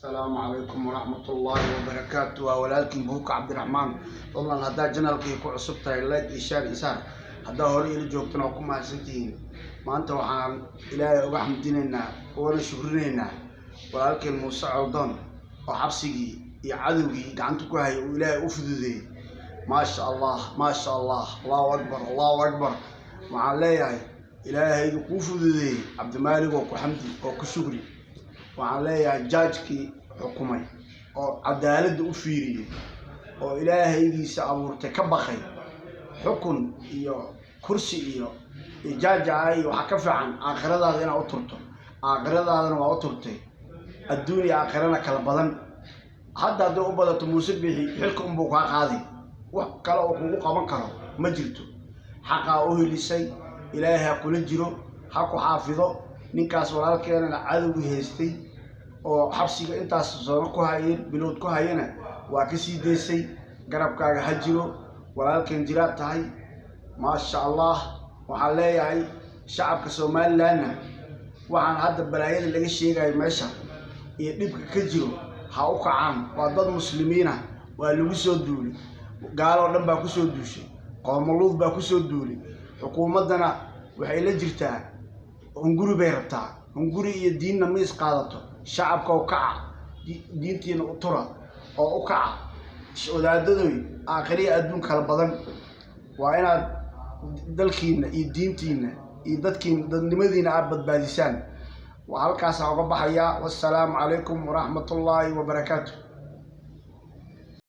السلام عليكم ورحمة الله وبركاته وولالكم بوك عبد الرحمن والله هذا جنالكي كو عصبتها اللايك إشار إسار هذا هوري اللي جوكتنا وكم حسنتين ما أنت وحان إلهي وحمد ديننا وانا شكريننا ولالكم موسى عوضان وحبسيكي يعدوكي قعنتكو هاي وإلهي أفدودي ما شاء الله ما شاء الله الله أكبر الله أكبر مع الله إلهي أفدودي عبد المالك وكو حمدي وكو شكري waxaan leeyahay jaajkii xukumay oo cadaalad u fiiriyay oo ilaahaygiisa abuurtay ka baqay xukun iyo kursi iyo jaajaay waxa ka fiican aakhiradaada inaad u turto aakhiradaadana waa u turtay adduun iyo aakhirana kala badan hadda haddii u badato muuse bixi xilka unbuu kaa qaaday wax kale oo kugu qaban karo ma jirto xaqaa u helisay ilaahay ha kula jiro ha ku xaafido ninkaas walaalkeena cadowga haystay oo xabsiga intaas soo ku hayeen bilood ku hayena waa ka sii deysay garabkaaga ha jiro walaalkeen jira tahay ma sha Allah waxa leeyahay shacabka Soomaaliland waxaan hadda balaayada laga sheegay meesha iyo dhibka ka jiro ha u kacaan waa dad muslimiina waa lagu soo duulay gaalo dhan baa ku soo duushay qowmuluud baa ku soo duulay xukuumadana waxay la jirtaa hunguri bay rabtaa hunguri iyo diinna ma isqaadato shacabka oo kaca diintiina u tura oo u kaca wadaadadooy aakhiriya adduun kala badan waa inaad dalkiina iyo diintiina iyo dadnimadiina aad badbaadisaan waa halkaas uga baxaya wassalaamu calaykum waraxmatullaahi wabarakaatuh